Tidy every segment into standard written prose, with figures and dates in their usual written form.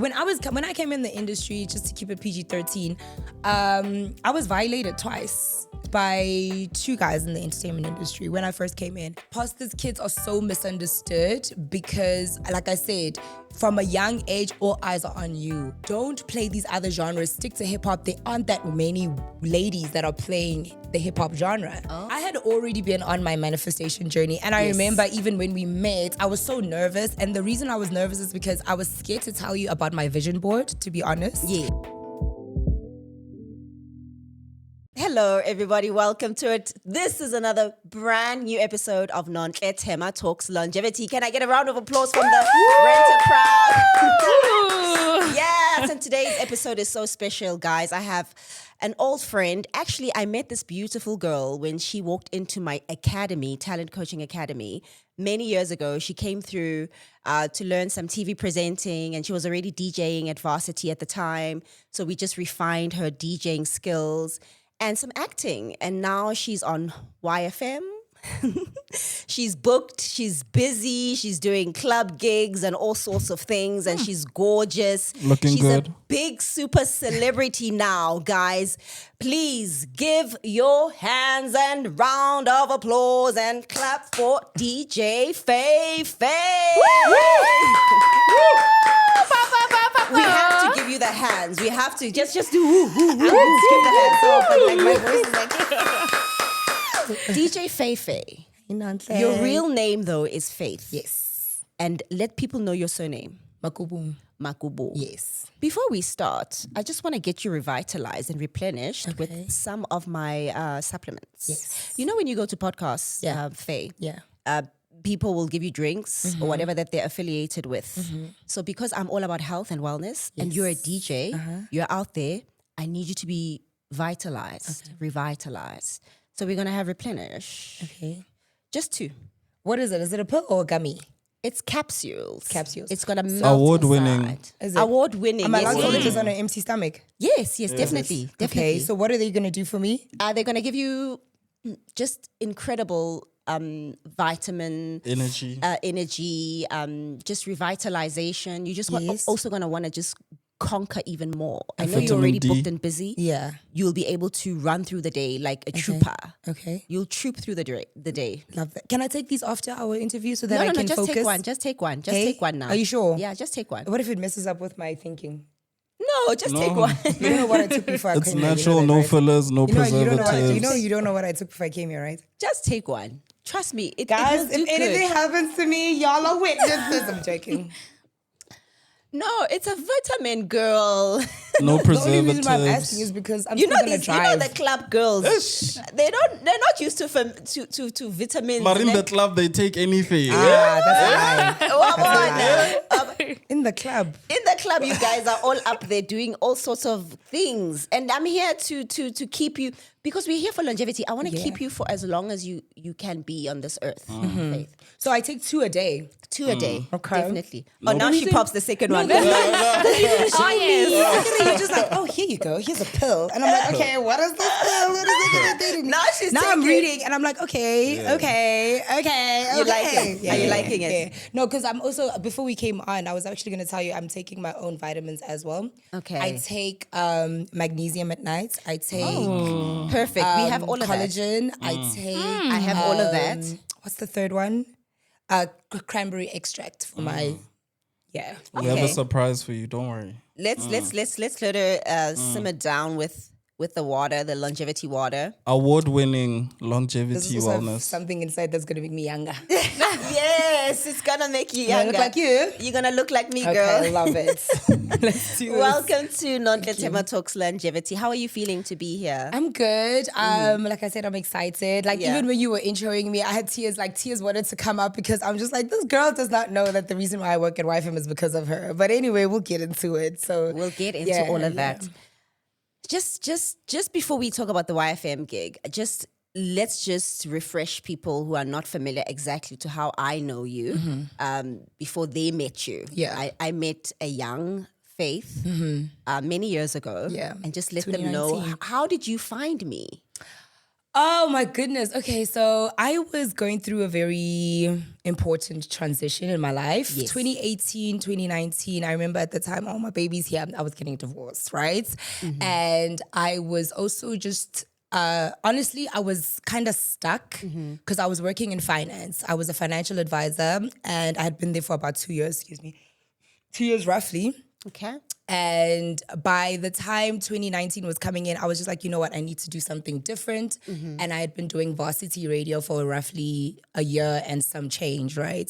when I came in the industry, just to keep it PG-13, I was violated twice by two guys in the entertainment industry when I first came in. Pastors' kids are so misunderstood because, like I said, from a young age, all eyes are on you. Don't play these other genres. Stick to hip-hop. There aren't that many ladies that are playing the hip-hop genre. Oh. I had already been on my manifestation journey, and I remember even when we met, I was so nervous. And the reason I was nervous is because I was scared to tell you about my vision board, to be honest. Yeah. Hello, everybody. Welcome to it. This is another brand new episode of Nontle Tema Talks Longevity. Can I get a round of applause from the rented crowd? Yes, and today's episode is so special, guys. I have an old friend. Actually, I met this beautiful girl when she walked into my academy, Talent Coaching Academy, many years ago. She came through to learn some TV presenting, and she was already DJing at Varsity at the time. So we just refined her DJing skills and some acting. And now she's on YFM. She's booked, she's busy, she's doing club gigs and all sorts of things, and she's gorgeous. She's good. A big super celebrity now, guys. Please give your hands and round of applause and clap for DJ Fae Fae. We have to give you the hands. We have to just do woo, woo, woo, woo. Give the hands up. And like my voice is like DJ Fae Fae. Your real name though is Faith. Yes. And let people know your surname. Makubung. Makubung. Yes. Before we start, I just want to get you revitalized and replenished with some of my supplements. Yes. You know when you go to podcasts, Faye, people will give you drinks or whatever that they're affiliated with. So because I'm all about health and wellness and you're a DJ, you're out there, I need you to be vitalized, revitalized. So we're going to have replenish. Okay. Just two. What is it? Is it a pill or a gummy? It's capsules. Capsules. It's got a melt award-winning. inside. Is it? Award-winning. Am I allowed yes, to it eat this is. on an empty stomach? Yes, definitely. Okay, so what are they going to do for me? They're going to give you just incredible vitamin Energy. energy, just revitalization. You just also going to want to just conquer even more. I know you're already booked and busy. Yeah. You'll be able to run through the day like a trooper. Okay. You'll troop through the day. Love that. Can I take these after our interview so that I No, can just focus? Just take one. Just take one now. Are you sure? Yeah, just take one. What if it messes up with my thinking? No, just take one. You don't know what I took before I It's came here. natural, no fillers, no preservatives. You don't know what I took before I came here, right? Just take one. Trust me. Guys, it will if do anything good. happens to me, y'all are witnesses. I'm joking. No, it's a vitamin, girl. No The only reason why I'm asking preservatives. is because I'm You still know gonna these, drive. the club girls. They're not used to vitamins. But in the club, they take anything. That's a lie. In the club. In the club, you guys are all up there doing all sorts of things, and I'm here to keep you because we're here for longevity. I want to keep you for as long as you can be on this earth. Faith. So I take 2 a day. 2 a day, Okay. definitely. Oh, now she pops the second one. You're just like, oh, here you go. Here's a pill. And I'm like, okay, what is this pill? What is it going to do to me? Now she's Now I'm taking- reading and I'm like, okay. You like it? Are you liking it? Yeah. No, because I'm also, before we came on, I was actually going to tell you I'm taking my own vitamins as well. Okay. I take magnesium at night. I take Perfect. We have all of collagen. that. I take. I have all of that. What's the third one? Cranberry extract for my. Yeah. We have a surprise for you. Don't worry. Let's let her simmer down with the water, the longevity water. Award-winning This longevity is also wellness. something inside that's gonna make me younger. Yes, it's gonna make you Do I younger. look like you? You're gonna look like me, Okay, girl. I love it. Let's do this. Welcome to Nontle Tema Talks Longevity. How are you feeling to be here? I'm good. Like I said, I'm excited. Like Yeah. even when you were introing me, I had tears. Like tears wanted to come up because I'm just like, this girl does not know that the reason why I work at YFM is because of her. But anyway, we'll get into it. So We'll get into all of that. Just before we talk about the YFM gig, let's just refresh people who are not familiar exactly to how I know you before they met you. Yeah. I met a young Faith many years ago. Yeah. And just let them know, 2019. how did you find me? Oh my goodness. Okay, so I was going through a very important transition in my life. Yes. 2018, 2019. I remember at the time, all my babies here, I was getting divorced, right? And I was also just honestly, I was kind of stuck because I was working in finance. I was a financial advisor and I had been there for about 2 years, 2 years roughly. Okay. And by the time 2019 was coming in, I was just like, you know what, I need to do something different. And I had been doing varsity radio for roughly a year and some change, right?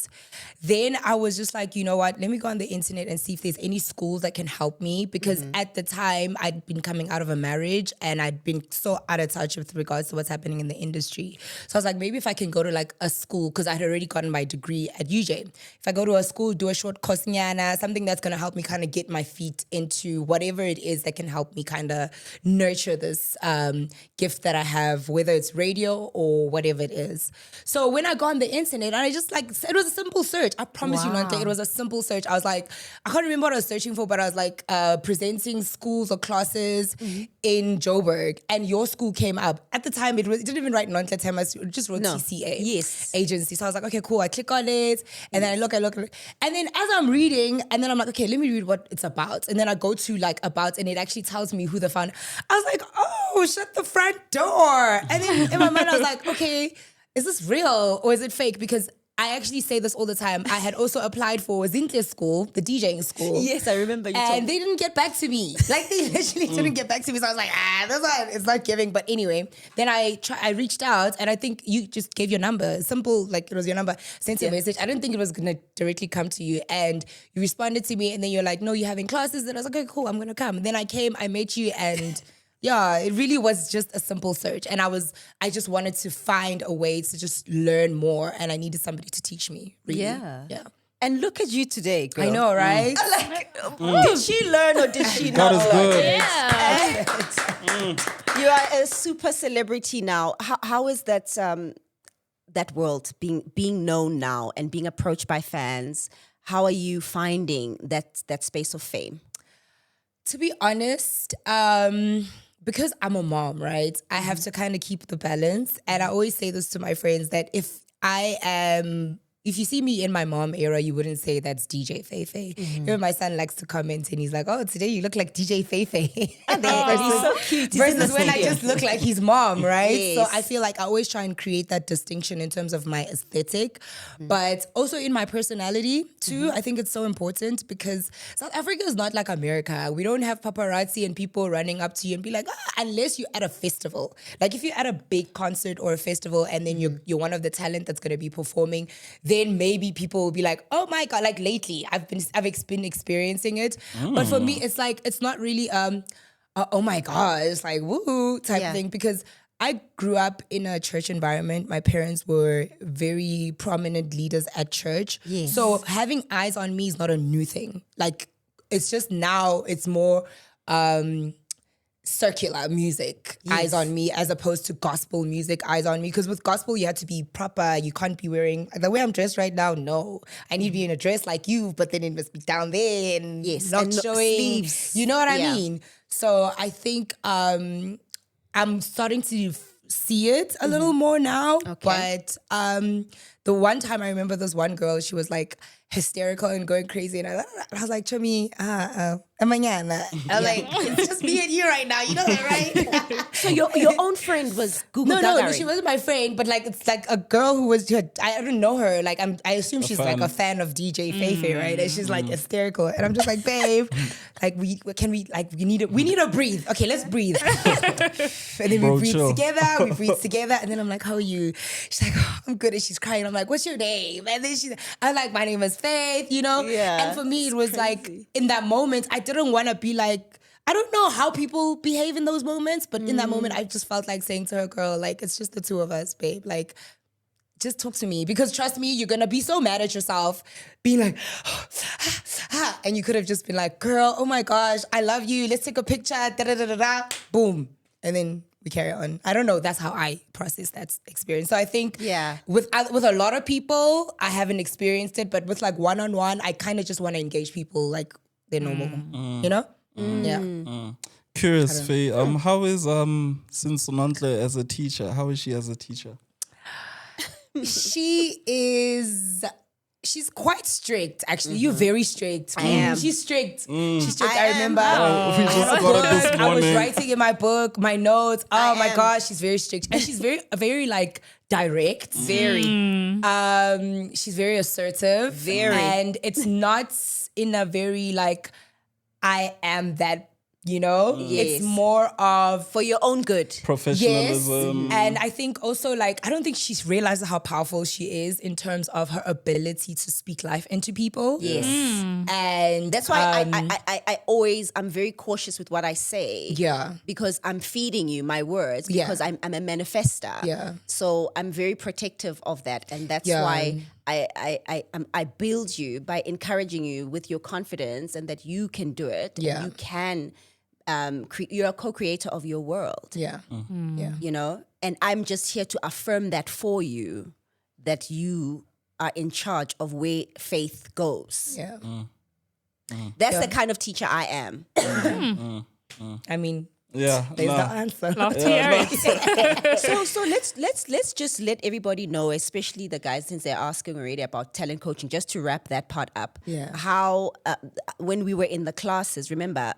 Then I was just like, you know what, let me go on the internet and see if there's any schools that can help me. Because at the time, I'd been coming out of a marriage and I'd been so out of touch with regards to what's happening in the industry. So I was like, maybe if I can go to like a school, because I'd already gotten my degree at UJ. If I go to a school, do a short course, something that's going to help me kind of get my feet into whatever it is that can help me kind of nurture this gift that I have, whether it's radio or whatever it is. So when I got on the internet, I just like, it was a simple search. I promise you, Nante, it was a simple search. I was like, I can't remember what I was searching for, but I was like presenting schools or classes in Joburg, and your school came up. At the time, it didn't even write Nante Temas, it just wrote TCA agency. So I was like, okay, cool. I click on it, and then I look, and then as I'm reading, and then I'm like, okay, let me read what it's about. And then I go to like about, and it actually tells me who the founder. I was like, oh, shut the front door. And then in my mind, I was like, okay, is this real or is it fake? Because I actually say this all the time. I had also applied for Zintle school, the DJing school. Yes, I remember you told And me. they didn't get back to me. Like they literally didn't get back to me. So I was like, this one, it's not giving. But anyway, then I reached out, and I think you just gave your number. Simple, like it was your number. Sent you a message. I didn't think it was gonna directly come to you. And you responded to me, and then you're like, no, you're having classes. And I was like, okay, cool, I'm gonna come. And then I came, I met you, and yeah, it really was just a simple search. And I just wanted to find a way to just learn more, and I needed somebody to teach me, really. Yeah. Yeah. And look at you today, girl. I know, right? Did she learn or did she God not is learn? good. You are a super celebrity now. How is that that world being known now and being approached by fans? How are you finding that space of fame? To be honest, because I'm a mom, right? I have to kind of keep the balance. And I always say this to my friends that if you see me in my mom era, you wouldn't say that's DJ Fae Fae. Even my son likes to comment and he's like, oh, today you look like DJ Fae Fae. He's so cute. Versus when I just look like his mom, right? Yes. So I feel like I always try and create that distinction in terms of my aesthetic, but also in my personality too. I think it's so important because South Africa is not like America. We don't have paparazzi and people running up to you and be like, unless you're at a festival. Like if you're at a big concert or a festival and then you're one of the talent that's going to be performing, then maybe people will be like, oh my God, like lately I've been experiencing it. But for me, it's like, it's not really, oh my God, it's like woo type thing, because I grew up in a church environment. My parents were very prominent leaders at church. Yes. So having eyes on me is not a new thing. Like it's just now it's more circular music, eyes on me, as opposed to gospel music, eyes on me. Because with gospel, you have to be proper. You can't be wearing, the way I'm dressed right now, no. I need to be in a dress like you, but then it must be down there and not and showing. sleeves. You know what I mean? So I think I'm starting to see it a little more now. Okay. But the one time I remember this one girl, she was like hysterical and going crazy. And I was like, Chumi, mañana. I was like, it's just me and you right now. You know that, right? So your own friend was Google No, she wasn't my friend, but like it's like a girl who was. I don't know her. Like I assume she's like a fan of DJ Fae Fae, right? And she's like hysterical, and I'm just like, babe, like we need to breathe. Okay, let's breathe. And then we breathe together, and then I'm like, how are you? She's like, oh, I'm good, and she's crying. I'm like, what's your name? And then I'm like, my name is Faith, you know? Yeah, And for me, it was like in that moment, I didn't want to be like. I don't know how people behave in those moments, but in that moment, I just felt like saying to her, girl, like, it's just the two of us, babe. Like, just talk to me. Because trust me, you're going to be so mad at yourself, being like, and you could have just been like, girl, oh my gosh, I love you. Let's take a picture, da-da-da-da-da. Boom. And then we carry on. I don't know. That's how I process that experience. So I think with a lot of people, I haven't experienced it, but with like one-on-one, I kind of just want to engage people like they're normal, you know? Yeah. curious, Faye. How is since Nontle as a teacher? How is she as a teacher? She's quite strict, actually. You're very strict. I am. She's strict. She's strict. I am. remember. We just got it this I was morning. writing in my book, my notes. Oh my am. gosh, she's very strict. And she's very like direct. Very. She's very assertive. Very. And it's not in a very like, I am that, Yes. It's more of For your own good. Professionalism. and I think also like I don't think she's realized how powerful she is in terms of her ability to speak life into people. Yes. And That's why I'm very cautious with what I say. Yeah. Because I'm feeding you my words Yeah. because I'm a manifester. Yeah. So I'm very protective of that. And that's Yeah. why I build you by encouraging you with your confidence and that you can do it. Yeah. And you can you're a co-creator of your world. yeah. Yeah. And I'm just here to affirm that for you, that you are in charge of where faith goes. Yeah. That's the kind of teacher I am. I mean, Yeah. there's nah. the answer. Love to hear it. So let's just let everybody know, especially the guys, since they're asking already about talent coaching, just to wrap that part up. Yeah. How when we were in the classes, remember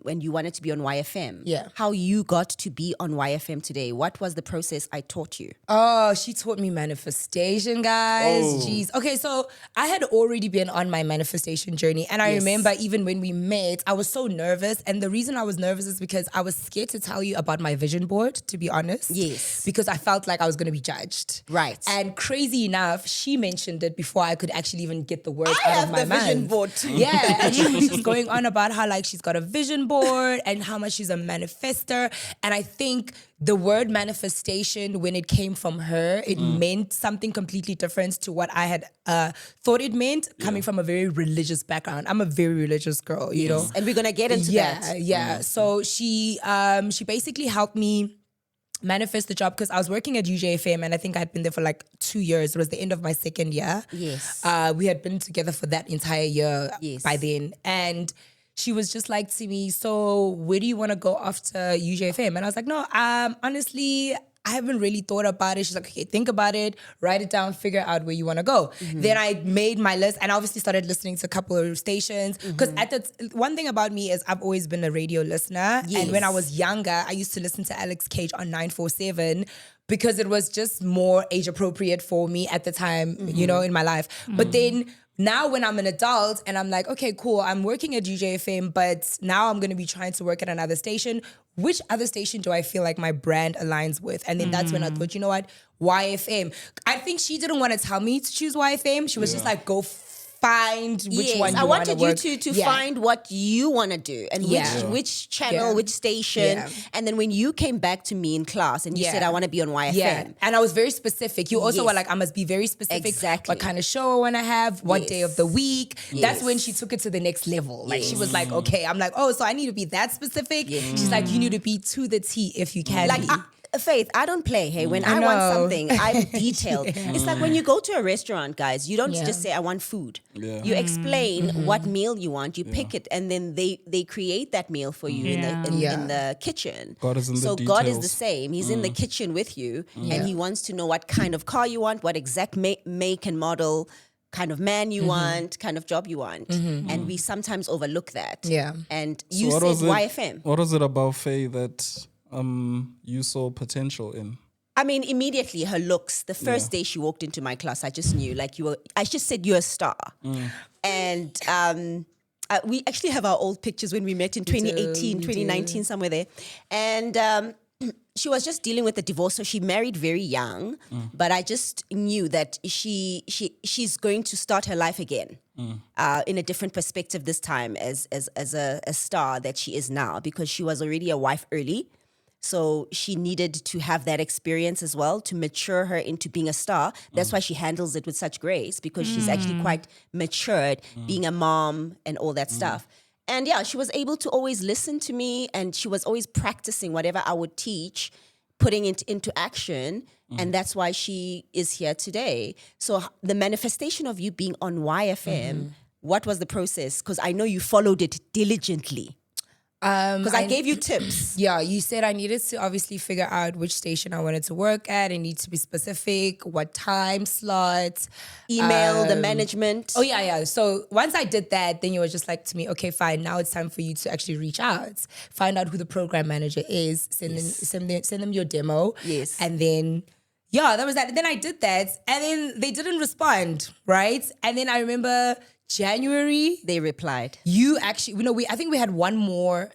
when you wanted to be on YFM? Yeah. How you got to be on YFM today? What was the process I taught you? Oh, she taught me manifestation, guys. Jeez. Okay, so I had already been on my manifestation journey. And I Yes. remember even when we met, I was so nervous. And the reason I was nervous is because I was scared to tell you about my vision board, to be honest. Yes. Because I felt like I was going to be judged. Right. And crazy enough, she mentioned it before I could actually even get the words I out have of my the mouth. vision board too. Yeah, and she was just going on about how like she's got a vision board and how much she's a manifester. And I think the word manifestation, when it came from her, it meant something completely different to what I had thought it meant, coming from a very religious background. I'm a very religious girl, you know. And we're gonna get into that. Yeah. So she basically helped me manifest the job because I was working at YFM and I think I'd been there for like 2 years. It was the end of my second year. Yes. We had been together for that entire year Yes. by then. And she was just like to me, so where do you want to go after YFM? And I was like, no, honestly, I haven't really thought about it. She's like, okay, think about it, write it down, figure out where you want to go. Then I made my list and I obviously started listening to a couple of stations. Because one thing about me is I've always been a radio listener. And when I was younger, I used to listen to Alex Cage on 947 because it was just more age appropriate for me at the time, you know, in my life. But then now when I'm an adult and I'm like, okay, cool, I'm working at YFM, but now I'm going to be trying to work at another station. Which other station do I feel like my brand aligns with? And then that's when I thought, you know what, YFM. I think she didn't want to tell me to choose YFM. She was just like, go find which one you I want to wanted work. you to find what you want to do and which channel, which station. Yeah. And then when you came back to me in class and you said, I want to be on YFM. Yeah, and I was very specific. You also Yes. were like, I must be very specific. Exactly. What kind of show I want to have, what day of the week. Yes. That's when she took it to the next level. Like she was like, okay, I'm like, oh, so I need to be that specific. She's like, you need to be to the T if you can Like, be. Faith, I don't play. Hey, when I want something, I'm detailed. It's like when you go to a restaurant, guys, you don't just say, I want food. Yeah. You explain what meal you want, you pick it, and then they create that meal for you in the kitchen. God is in the so God is the details. same. He's in the kitchen with you, and he wants to know what kind of car you want, what exact make and model, kind of man you want, kind of job you want. And we sometimes overlook that. Yeah. And So you what said was it- YFM. What was it about Faye that you saw potential in? I mean, immediately her looks. The first day she walked into my class, I just knew, like, I just said you're a star. And we actually have our old pictures when we met in 2018, 2019, somewhere there. And she was just dealing with a divorce, so she married very young. But I just knew that she's going to start her life again in a different perspective this time as a star that she is now, because she was already a wife early. So she needed to have that experience as well to mature her into being a star. That's why she handles it with such grace, because she's actually quite matured, being a mom and all that stuff. And yeah, she was able to always listen to me, and she was always practicing whatever I would teach, putting it into action. And that's why she is here today. So the manifestation of you being on YFM, what was the process? Because I know you followed it diligently. Because I gave you tips. Yeah, you said I needed to obviously figure out which station I wanted to work at. I need to be specific, what time slot. Email the management. Oh, yeah. So once I did that, then you were just like to me, okay, fine. Now it's time for you to actually reach out, find out who the program manager is, send them your demo. Yes. And then, yeah, that was that. Then I did that, and then they didn't respond, right? And then I remember January, They replied. you actually, I think we had one more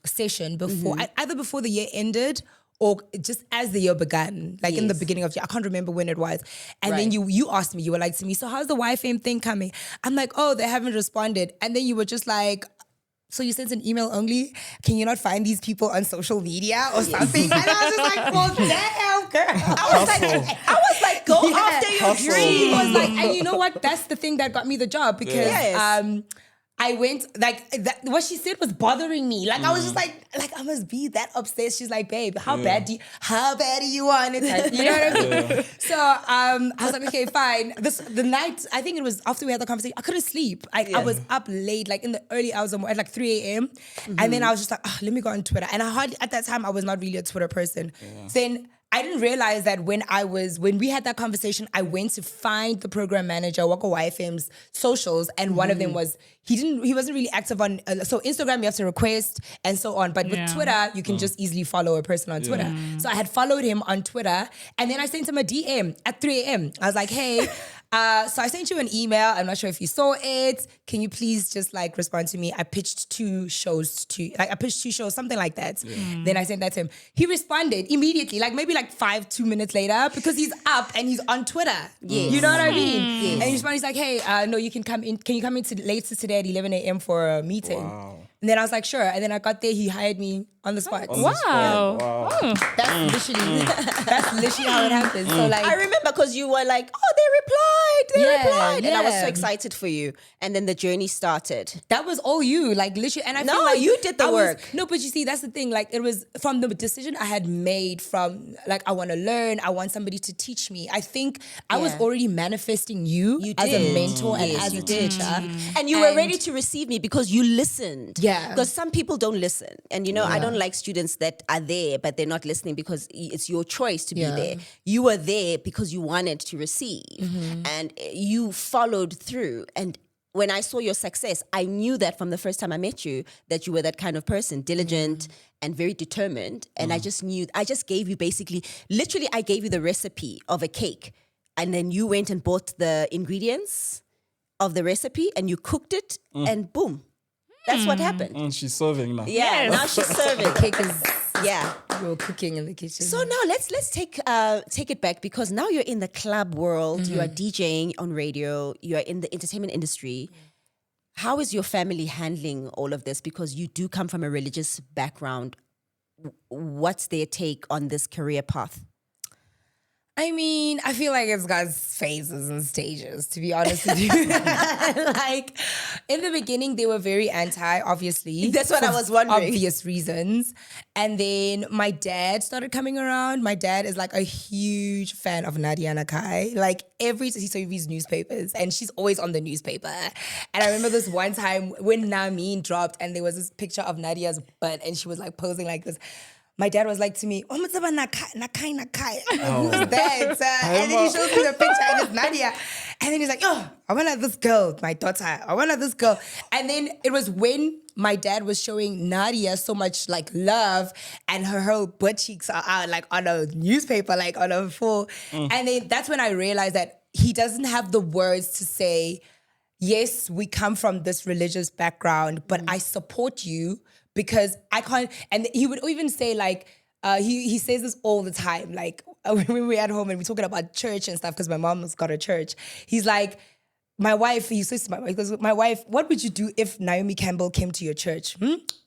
session before, either before the year ended or just as the year began, like in the beginning of the year. I can't remember when it was. And then you asked me, you were like to me, so how's the YFM thing coming? I'm like, oh, they haven't responded. And then you were just like, so you sent an email only? Can you not find these people on social media or something? And I was just like, well, damn, girl. I was like, go after your Hustle. She dream. was like, and you know what? That's the thing that got me the job because Yes. I went what she said was bothering me. Like I was just like I must be that obsessed. She's like, babe, how bad do you want it? You know what I mean? So I was like, okay, fine. The night, I think it was after we had the conversation, I couldn't sleep. I was up late, like in the early hours of at like 3 a.m. And then I was just like, let me go on Twitter. And at that time I was not really a Twitter person. Then I didn't realize that when we had that conversation, I went to find the program manager, Waka YFM's socials, and one of them was, he wasn't really active on, so Instagram you have to request and so on, but with Twitter, you can just easily follow a person on Twitter. So I had followed him on Twitter, and then I sent him a DM at 3 a.m. I was like, hey, so I sent you an email. I'm not sure if you saw it. Can you please just like respond to me? I pitched two shows, something like that. Then I sent that to him. He responded immediately, like maybe like 2 minutes later, because he's up and he's on Twitter. Yes. You know what I mean? Yes. And he responded, he's like, hey, no, you can come in. Can you come in later today at 11 a.m. for a meeting? Wow. And then I was like, sure. And then I got there, he hired me on the spot. On the spot. Wow. That's literally how it happens. So like, I remember because you were like, oh, they replied. And I was so yeah. excited for you. And then the journey started. that was all you, like literally. And I No, feel like you did the I was- work. No, but you see, that's the thing. Like it was from the decision I had made from like, I want to learn. I want somebody to teach me. I think I was Yeah. already manifesting you as a did. mentor and Yes, as you a did. teacher. And you were ready to receive me because you listened. Yeah. Because some people don't listen. And I don't like students that are there, but they're not listening because it's your choice to be Yeah. there. You were there because you wanted to receive. And you followed through. And when I saw your success, I knew that from the first time I met you, that you were that kind of person, diligent and very determined. And I just gave you literally I gave you the recipe of a cake. And then you went and bought the ingredients of the recipe and you cooked it and boom. That's what happened. She's serving now. Yeah, now she's serving. Cake is Yeah. you're cooking in the kitchen. So now let's take it back because now you're in the club world. You are DJing on radio. You are in the entertainment industry. How is your family handling all of this? Because you do come from a religious background. What's their take on this career path? I mean, I feel like it's got phases and stages, to be honest with you. Like, in the beginning, they were very anti, obviously. That's what I for was wondering. Obvious reasons. And then my dad started coming around. My dad is like a huge fan of Nadia Nakai. Like, so he reads newspapers, and she's always on the newspaper. And I remember this one time when Namin dropped, and there was this picture of Nadia's butt, and she was like posing like this. My dad was like to me, oh, Nakai. I'm like, who's that? And then he shows me the picture and it's Nadia. And then he's like, oh, I want this girl, my daughter. I want this girl. And then it was when my dad was showing Nadia so much like love and her whole butt cheeks are out like on a newspaper, like on a full. And then that's when I realized that he doesn't have the words to say, yes, we come from this religious background, but I support you because I can't. And he would even say like, he says this all the time. Like when we're at home and we're talking about church and stuff, because my mom's got a church. He's like, my wife, he says to my wife, because my wife, what would you do if Naomi Campbell came to your church?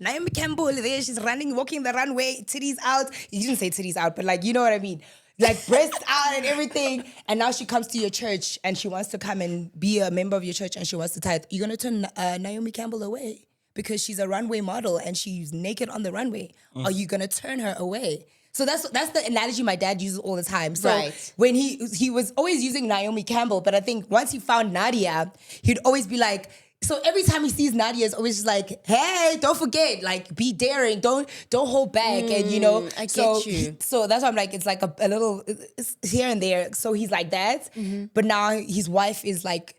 Naomi Campbell, there she's walking the runway, titties out. He didn't say titties out, but like, you know what I mean? Like breasts out and everything. And now she comes to your church and she wants to come and be a member of your church and she wants to tithe. You're going to turn Naomi Campbell away because she's a runway model and she's naked on the runway. Are you going to turn her away? So that's the analogy my dad uses all the time. So Right. when he was always using Naomi Campbell, but I think once he found Nadia, he'd always be like, So every time he sees Nadia, it's always just like, hey, don't forget, like, be daring, don't hold back. And, you know, I get so, you. So that's why I'm like, it's like a little it's here and there. So he's like that. But now his wife is like,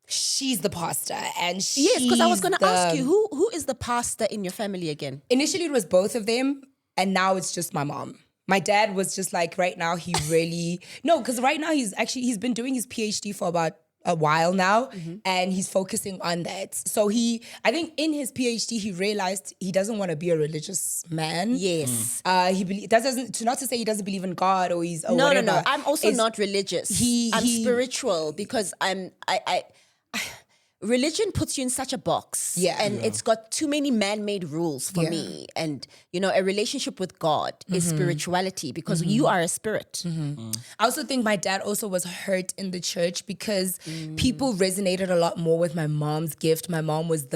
she's the pastor. And Yes, because I was going to ask the- you, who is the pastor in your family again? Initially, it was both of them. And now it's just my mom. My dad was just like, right now, he really... No, because right now he's been doing his PhD for about a while now, and he's focusing on that. So I think in his PhD, he realized he doesn't want to be a religious man. Yes. Not to say he doesn't believe in God or he's or No, whatever. no. I'm also It's- not religious. I'm spiritual because religion puts you in such a box. Yeah. And it's got too many man-made rules for me. And, you know, a relationship with God is spirituality because you are a spirit. I also think my dad also was hurt in the church because people resonated a lot more with my mom's gift. My mom was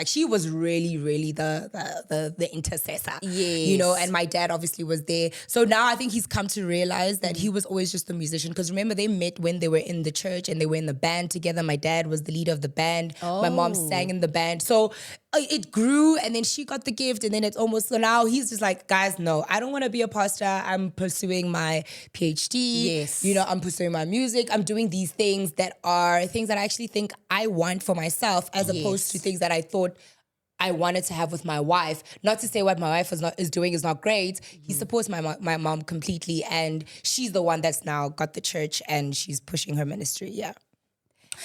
she was really, really the intercessor. Yes. You know, and my dad obviously was there. So now I think he's come to realize that he was always just a musician. Because remember, they met when they were in the church and they were in the band together. My dad was the leader of the band. My mom sang in the band. So it grew and then she got the gift and then it's almost, so now he's just like, guys, no, I don't want to be a pastor. I'm pursuing my PhD. Yes. You know, I'm pursuing my music. I'm doing these things that are things that I actually think I want for myself as opposed to things that I thought I wanted to have with my wife. Not to say what my wife is doing is not great. He supports my mom completely and she's the one that's now got the church and she's pushing her ministry. Yeah.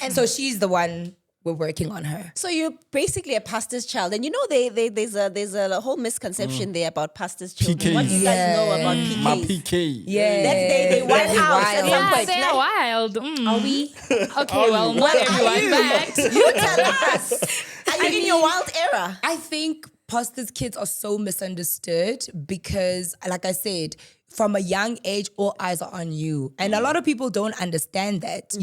And so she's the one we're working on her. So you're basically a pastor's child. And you know, there's a whole misconception there about pastor's children. PKs. What do you guys know about PKs? My PK. Yeah. They wild Very out wild. at some Yeah, point. they're wild. Mm. Are we? Okay, well, not everyone, but You tell us. Are you in your wild era? I think pastors' kids are so misunderstood because, like I said, from a young age, all eyes are on you. And a lot of people don't understand that.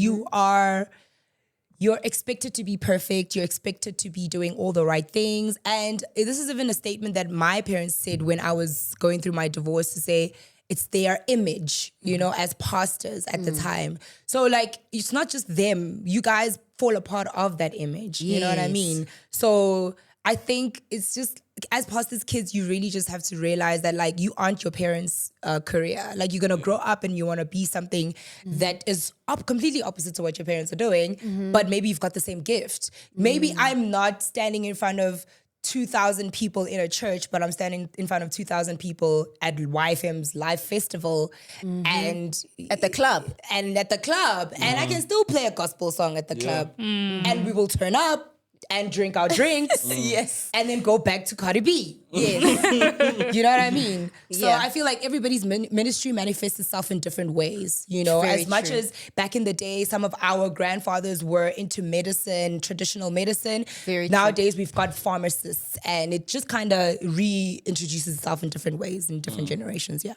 You're expected to be perfect. You're expected to be doing all the right things. And this is even a statement that my parents said when I was going through my divorce to say, it's their image, you know, as pastors at the time. So like, it's not just them. You guys fall a part of that image. You know what I Yes. mean? So I think it's just, as pastors' kids, you really just have to realize that like you aren't your parents' career. Like you're gonna grow up and you wanna be something that is completely opposite to what your parents are doing, but maybe you've got the same gift. Maybe I'm not standing in front of 2,000 people in a church, but I'm standing in front of 2,000 people at YFM's live festival and At the club. and I can still play a gospel song at the club and we will turn up and drink our drinks. Yes. And then go back to Cardi B. Yes. You know what I mean? So Yeah. I feel like everybody's ministry manifests itself in different ways. You know, Very as much true. as back in the day, some of our grandfathers were into medicine, traditional medicine. Very true. Nowadays, we've got pharmacists and it just kind of reintroduces itself in different ways in different generations. Yeah.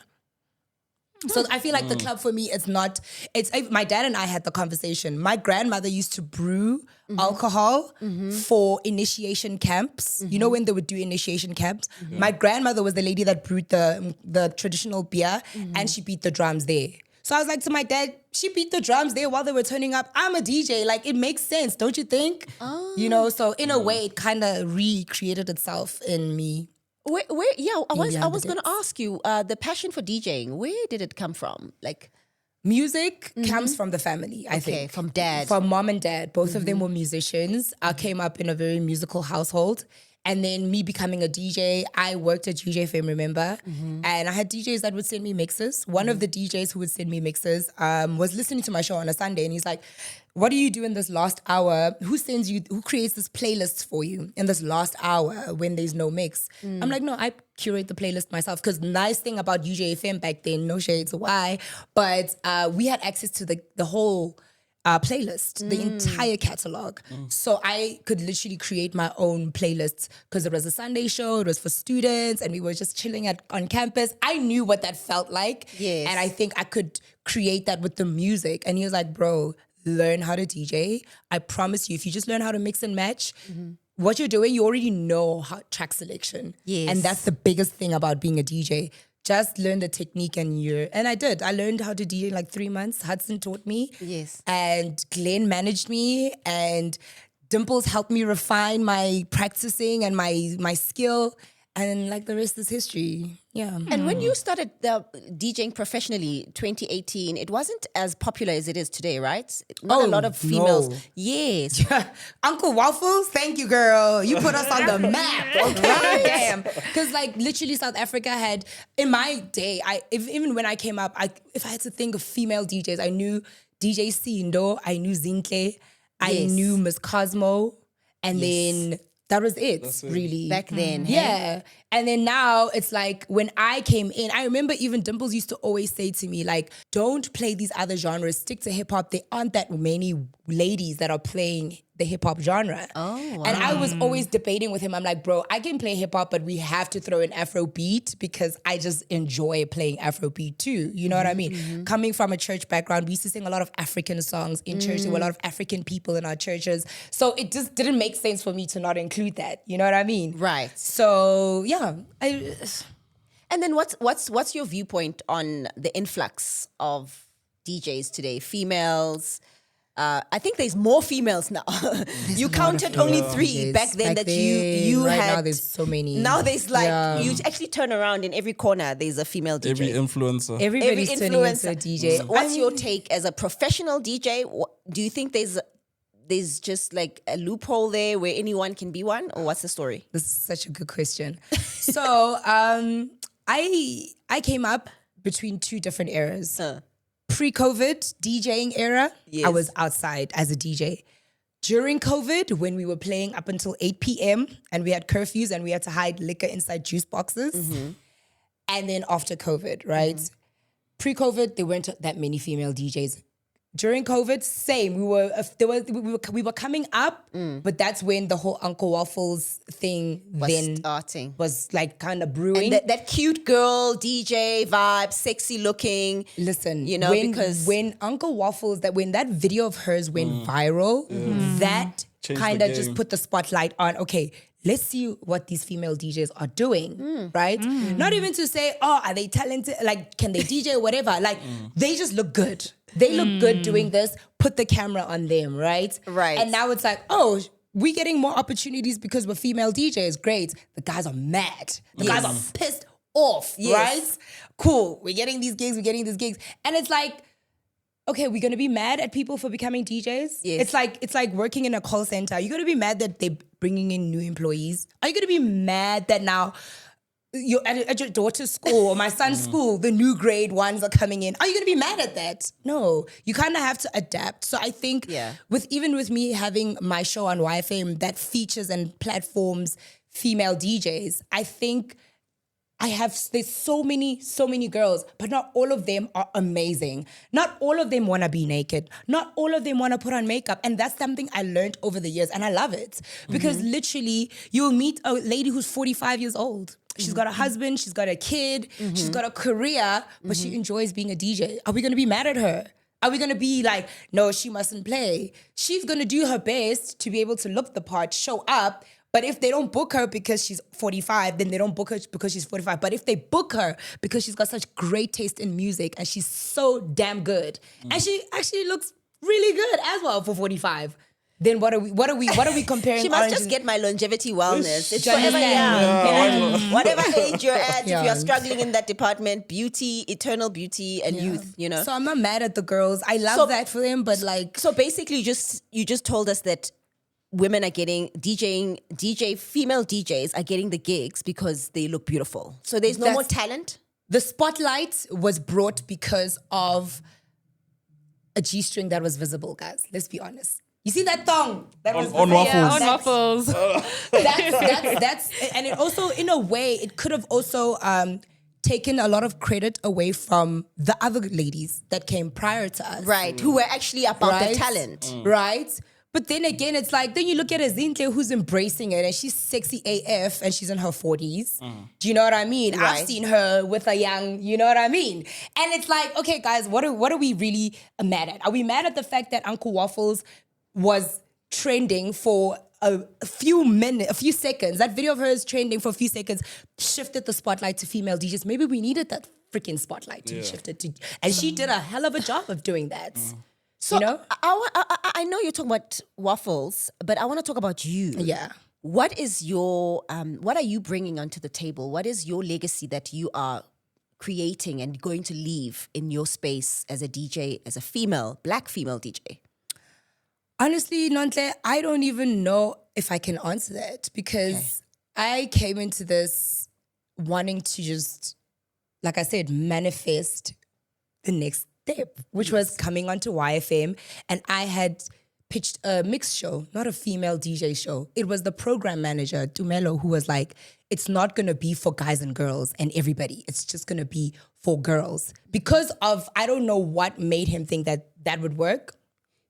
So I feel like the club for me, my dad and I had the conversation. My grandmother used to brew alcohol for initiation camps. You know, when they would do initiation camps, my grandmother was the lady that brewed the traditional beer and she beat the drums there. So I was like to my dad, she beat the drums there while they were turning up. I'm a DJ. Like, it makes sense, don't you think? You know, so in a way, it kind of recreated itself in me. I was younger going to days. ask you, the passion for DJing, where did it come from? Like, Music comes from the family, I think. from dad. From mom and dad. Both of them were musicians. I came up in a very musical household. And then me becoming a DJ, I worked at DJ Fae, remember? And I had DJs that would send me mixes. One of the DJs who would send me mixes was listening to my show on a Sunday and he's like, what do you do in this last hour? Who creates this playlist for you in this last hour when there's no mix? I'm like, no, I curate the playlist myself. Because nice thing about UJFM back then, no shades why, but we had access to the whole playlist, the entire catalog. So I could literally create my own playlists because it was a Sunday show, it was for students, and we were just chilling on campus. I knew what that felt like. Yes. And I think I could create that with the music. And he was like, bro, learn how to DJ. I promise you, if you just learn how to mix and match, what you're doing, you already know how track selection. Yes. And that's the biggest thing about being a DJ. Just learn the technique and I did. I learned how to DJ in like 3 months. Hudson taught me. Yes. And Glenn managed me and Dimples helped me refine my practicing and my skill. And like the rest is history. Yeah. And when you started the DJing professionally, 2018, it wasn't as popular as it is today, right? Not a lot of females. no. Yes. Uncle Waffles, thank you, girl. You put us on the map. Okay. Damn. Because like literally South Africa had, in my day, even when I came up, if I had to think of female DJs, I knew DJ Sindo, I knew Zinhle, I Yes. knew Miss Cosmo, and then that was it, really. Back then. hey? Yeah. And then now it's like when I came in, I remember even Dimples used to always say to me, like, don't play these other genres, stick to hip hop. There aren't that many ladies that are playing the hip hop genre. Oh, wow. And I was always debating with him. I'm like, bro, I can play hip hop, but we have to throw an Afro beat because I just enjoy playing Afro beat too. You know what I mean? Coming from a church background, we used to sing a lot of African songs in church. There were a lot of African people in our churches. So it just didn't make sense for me to not include that. You know what I mean? Right. So yeah, And then what's your viewpoint on the influx of DJs today? Females. I think there's more females now. You counted only 3 back then Back that you right had. now there's so many. Now there's like, you actually turn around in every corner, there's a female DJ. Every influencer. Everybody's turning into a DJ. So what's your take as a professional DJ? Do you think there's just like a loophole there where anyone can be one, or what's the story? This is such a good question. So I came up between 2 different eras. Pre-COVID DJing era, Yes. I was outside as a DJ. During COVID, when we were playing up until 8 p.m. and we had curfews and we had to hide liquor inside juice boxes. And then after COVID, right? Pre-COVID, there weren't that many female DJs. During COVID, same. We were coming up, but that's when the whole Uncle Waffles thing Starting. was like kind of brewing. And that cute girl DJ vibe, sexy looking. Listen, you know, because when Uncle Waffles, when that video of hers went viral, that Changed kind the of just game. put the spotlight on, okay, let's see what these female DJs are doing, right? Not even to say, oh, are they talented? Like, can they DJ, whatever? Like, they just look good. They look good doing this. Put the camera on them, right? Right. And now it's like, oh, we're getting more opportunities because we're female DJs. Great. The guys are mad. The guys are pissed off, right? Cool. We're getting these gigs. And it's like, okay, we're gonna be mad at people for becoming DJs. Yes. It's like working in a call center. You're gonna be mad that they're bringing in new employees. Are you gonna be mad that now you're at your daughter's school or my son's school, the new grade ones are coming in? Are you gonna be mad at that? No, you kind of have to adapt. So I think with me having my show on YFM that features and platforms female DJs, I think there's so many girls, but not all of them are amazing. Not all of them want to be naked. Not all of them want to put on makeup. And that's something I learned over the years. And I love it because literally you'll meet a lady who's 45 years old. She's got a husband, she's got a kid, she's got a career, but she enjoys being a DJ. Are we going to be mad at her? Are we going to be like, no, she mustn't play? She's going to do her best to be able to look the part, show up. But if they don't book her because she's 45, then they don't book her because she's 45. But if they book her because she's got such great taste in music and she's so damn good, and she actually looks really good as well for 45, then what are we comparing? She must oranges? just get my longevity wellness. It's Do you forever understand? young. Whatever age you're at, if Yeah. you're struggling in that department, beauty, eternal beauty, and youth, you know. So I'm not mad at the girls. I love that for them, but like, So basically, you just told us that women are getting female DJs are getting the gigs because they look beautiful. So there's no more talent. the spotlight was brought because of a G-string that was visible, guys. Let's be honest. You see that thong? That was On Waffles. On Waffles. That's and it also, in a way, it could have also taken a lot of credit away from the other ladies that came prior to us. Right, who were actually about the Right? talent. Right? But then again, it's like, then you look at a Zinhle who's embracing it and she's sexy AF and she's in her 40s. Do you know what I mean? Right. I've seen her with a young, you know what I mean? And it's like, okay, guys, what are we really mad at? Are we mad at the fact that Uncle Waffles was trending for a few seconds? That video of hers trending for a few seconds shifted the spotlight to female DJs. Maybe we needed that freaking spotlight to be shifted to. And she did a hell of a job of doing that. So I know you're talking about waffles, but I want to talk about you. Yeah. What is your what are you bringing onto the table? What is your legacy that you are creating and going to leave in your space as a DJ, as a black female DJ? Honestly, Nontle, I don't even know if I can answer that because I came into this wanting to just, like I said, manifest the next step, which was coming onto YFM. And I had pitched a mixed show, not a female DJ show. It was the program manager, Tumelo, who was like, it's not going to be for guys and girls and everybody. It's just going to be for girls. Because of, I don't know what made him think that that would work.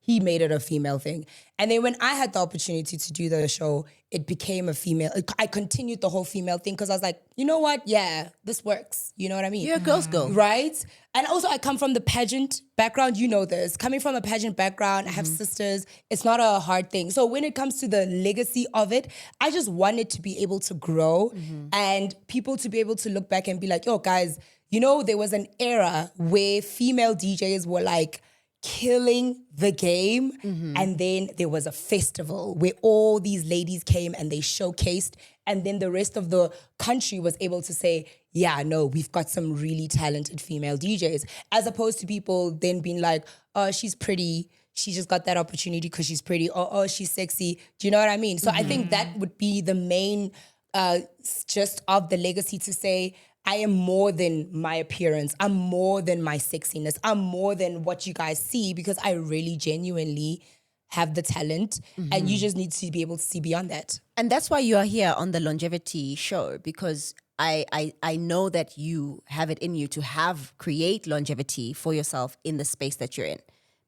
He made it a female thing. And then when I had the opportunity to do the show, it became a female. I continued the whole female thing because I was like, you know what? Yeah, this works. You know what I mean? You're a girl's girl. Right? And also I come from the pageant background. You know this. Coming from a pageant background, I have sisters. It's not a hard thing. So when it comes to the legacy of it, I just wanted to be able to grow and people to be able to look back and be like, yo, guys, you know, there was an era where female DJs were like, killing the game. And then there was a festival where all these ladies came and they showcased, and then the rest of the country was able to say, yeah, no, we've got some really talented female DJs, as opposed to people then being like, oh, she's pretty, she just got that opportunity because she's pretty, or oh, she's sexy. Do you know what I mean? So I think that would be the main gist of the legacy, to say, I am more than my appearance. I'm more than my sexiness. I'm more than what you guys see, because I really genuinely have the talent, and you just need to be able to see beyond that. And that's why you are here on the Longevity Show, because I know that you have it in you to create longevity for yourself in the space that you're in,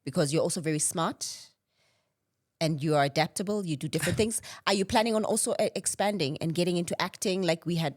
because you're also very smart and you are adaptable. You do different things. Are you planning on also expanding and getting into acting like we had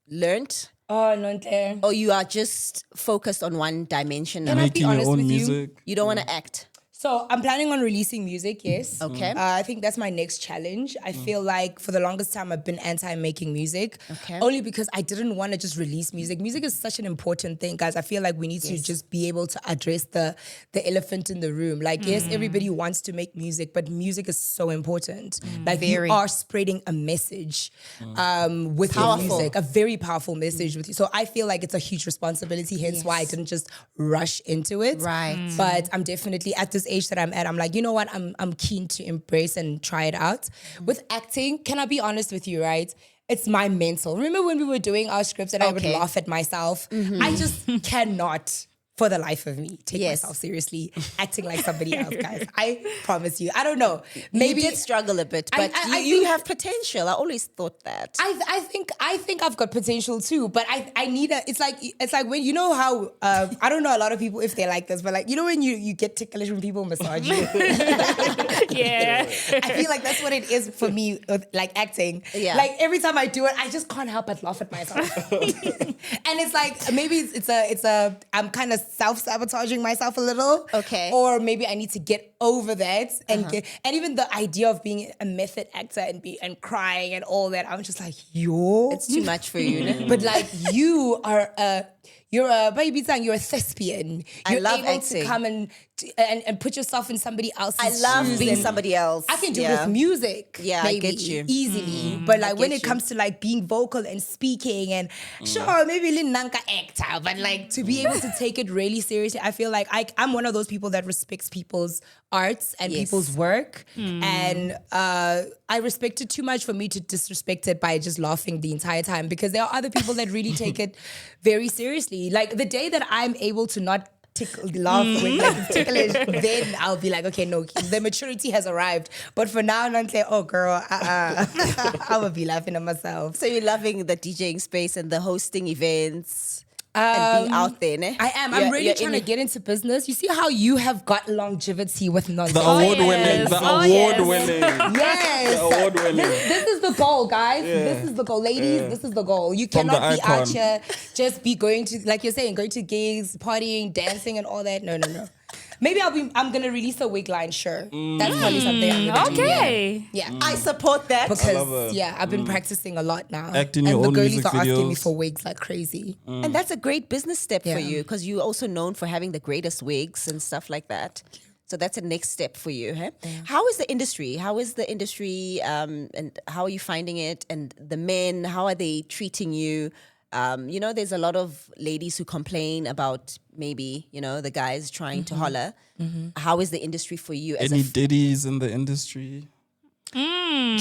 learned? Oh, Nontle. Or you are just focused on one dimension now? Can I be Making your honest own with you? music. You don't want to act? So I'm planning on releasing music, yes. Okay. I think that's my next challenge. I feel like for the longest time I've been anti-making music. Okay. Only because I didn't want to just release music. Music is such an important thing, guys. I feel like we need to just be able to address the elephant in the room. Like, yes, everybody wants to make music, but music is so important. Like, you are spreading a message with your music, a very powerful message with you. So I feel like it's a huge responsibility, hence why I didn't just rush into it. Right. But I'm definitely at this age that I'm at, I'm like, you know what? I'm keen to embrace and try it out. With acting, can I be honest with you, right? It's my mental. Remember when we were doing our scripts and I would laugh at myself? I just cannot, for the life of me, take myself seriously, acting like somebody else, guys. I promise you. I don't know. Maybe you did struggle a bit, but you think, have potential. I always thought that. I think I've got potential too, but I need it's like when, you know how I don't know a lot of people if they like this, but like, you know when you get ticklish when people massage you. Yeah. I feel like that's what it is for me with like acting. Yeah. Like every time I do it, I just can't help but laugh at myself. And it's like maybe it's a I'm kind of self-sabotaging myself a little. Okay. Or maybe I need to get over that and and even the idea of being a method actor and crying and all that, I'm just like, yo. It's too much for you. No? But like you're a thespian. I You're love able acting. to come and put yourself in somebody else's I love shoes being and somebody else. I can do it with music. Yeah, maybe, I get you. easily. But like when get it you. comes to like being vocal and speaking and sure, maybe Nanka actor, but like to be able to take it really seriously, I feel like I'm one of those people that respects people's arts and people's work. And I respect it too much for me to disrespect it by just laughing the entire time, because there are other people that really take it very seriously. Like the day that I'm able to not laugh with like ticklish, then I'll be like, okay, no, the maturity has arrived. But for now, I'm like, oh girl, I'm gonna be laughing at myself. So you're loving the DJing space and the hosting events and being out there, ne? I am. I'm really trying to get into business. You see how you have got longevity with nonsense. The award-winning. The award-winning. Yes. The award-winning. This is the goal, guys. This is the goal. Ladies, this is the goal. You From the cannot be out icon. here just be going to, like you're saying, going to gigs, partying, dancing and all that. No. Maybe I'm gonna release a wig line. Sure, that's probably something I'm gonna do. Okay. Yeah. I support that. Because I've been practicing a lot now. Acting your and own the girlies music are asking me videos. for wigs like crazy. And that's a great business step Yeah. for you because you're also known for having the greatest wigs and stuff like that. So that's a next step for you. Huh? How is the industry? And how are you finding it? And the men, how are they treating you? There's a lot of ladies who complain about maybe, the guys trying to holler. How is the industry for you? As Any ditties in the industry?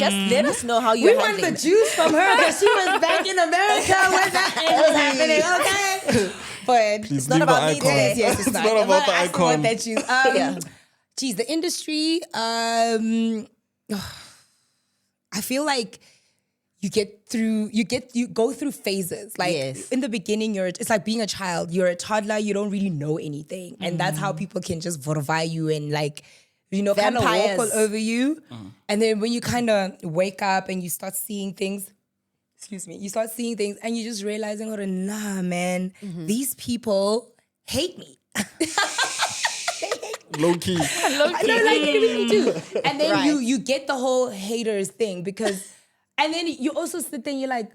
just let us know how We you're want handling the it. juice from her because she was back in America when that was happening. Okay, but Please It's not leave about the me. icon. Yes, it's It's not. not about the I still want icon. that juice. Yeah. Geez, the industry. I feel like you go through phases. Like Yes. in the beginning, it's like being a child. You're a toddler. You don't really know anything, and that's how people can just vorify you and like, kind of walk Vampires. all over you. And then when you kind of wake up and you start seeing things. Excuse me. You start seeing things and you're just realizing, oh, nah, man, these people hate me. Low key. I know, like they really do. And then Right. you get the whole haters thing and then you also sit there and you're like,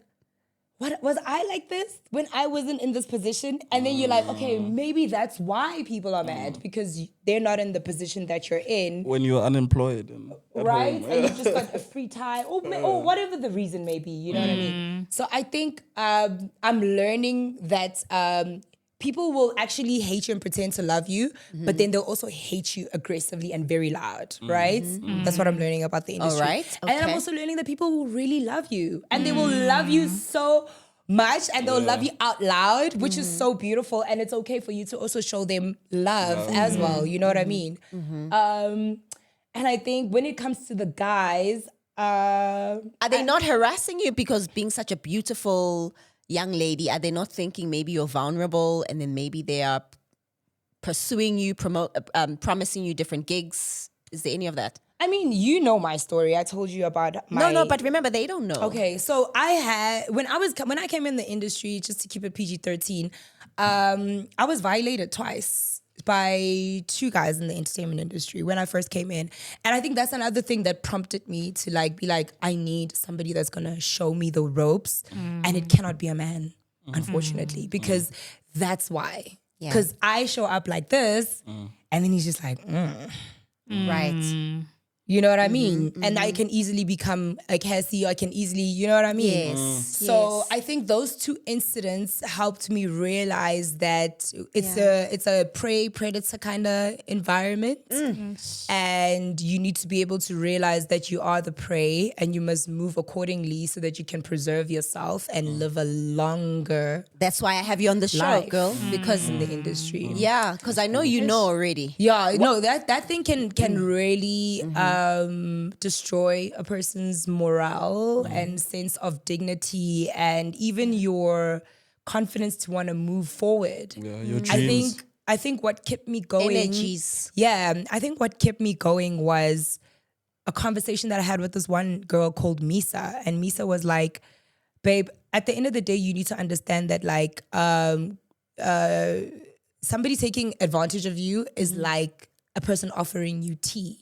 what was I like this when I wasn't in this position? And then you're like, okay, maybe that's why people are mad because they're not in the position that you're in. When you're unemployed. And at Right? home. And you just got a free time or whatever the reason may be, you know what I mean? So I think I'm learning that people will actually hate you and pretend to love you, but then they'll also hate you aggressively and very loud, right? That's what I'm learning about the industry. All right, And I'm okay. also learning that people will really love you and they will love you so much and they'll love you out loud, which is so beautiful. And it's okay for you to also show them love as well. You know what I mean? And I think when it comes to the guys, Are they not harassing you because being such a beautiful young lady, are they not thinking maybe you're vulnerable and then maybe they are pursuing you, promising you different gigs? Is there any of that? I mean, you know my story. I told you about my... No, but remember, they don't know. Okay, so when I came in the industry, just to keep it PG-13, I was violated twice by two guys in the entertainment industry when I first came in. And I think that's another thing that prompted me to be like, I need somebody that's gonna show me the ropes. And it cannot be a man, unfortunately, because that's why. Yeah. Because I show up like this, and then he's just like, Right. You know what I mean? And I can easily become a Cassie, or I can easily, you know what I mean? Yes. So yes. I think those two incidents helped me realize that it's a prey predator kind of environment, and you need to be able to realize that you are the prey, and you must move accordingly so that you can preserve yourself and live a longer That's why I have you on the show, life, girl. Because in the industry. yeah, because I know you know already. Yeah, no, that thing can really destroy a person's morale and sense of dignity and even your confidence to want to move forward. Yeah, your dreams. I think what kept me going. Energies. Yeah, I think what kept me going was a conversation that I had with this one girl called Misa, and Misa was like, "Babe, at the end of the day, you need to understand that somebody taking advantage of you is like a person offering you tea.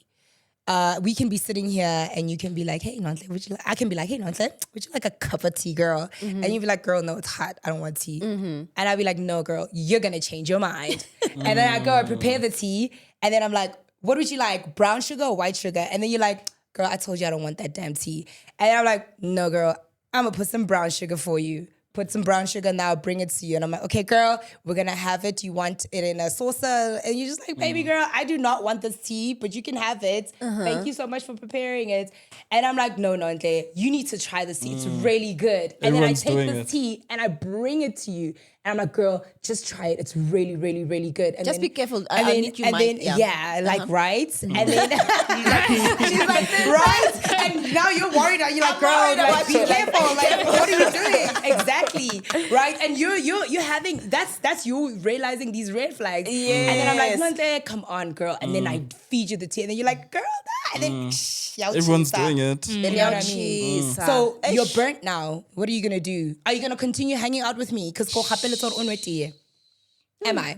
We can be sitting here and you can be like, hey, Nontle, I can be like, hey, Nontle, would you like a cup of tea, girl? And you'd be like, girl, no, it's hot. I don't want tea. And I'd be like, no, girl, you're going to change your mind. And then I go and prepare the tea. And then I'm like, what would you like, brown sugar or white sugar? And then you're like, girl, I told you I don't want that damn tea. And I'm like, no, girl, I'm going to put some brown sugar for you. Put some brown sugar now, bring it to you. And I'm like, okay, girl, we're going to have it. You want it in a saucer? And you're just like, baby girl, I do not want this tea, but you can have it. Thank you so much for preparing it. And I'm like, no, Nontle, you need to try this tea. It's really good. And Everyone's then I doing take this it. tea and I bring it to you. And I'm like, girl, just try it. It's really, really, really good. And Just then, be careful. And I'll then, need you and mind. then Yeah. like, right? And then she's like, right? And now you're worried. You're like, girl, worried like, about be you. careful. Like, what are you doing? Exactly. Right? And you're having, that's you realizing these red flags. Yes. And then I'm like, Nontle, come on, girl. And then I feed you the tea. And then you're like, girl, nah. And then Everyone's doing it. You know what I mean? Jeez. So you're burnt now. What are you gonna do? Are you gonna continue hanging out with me? Because am I?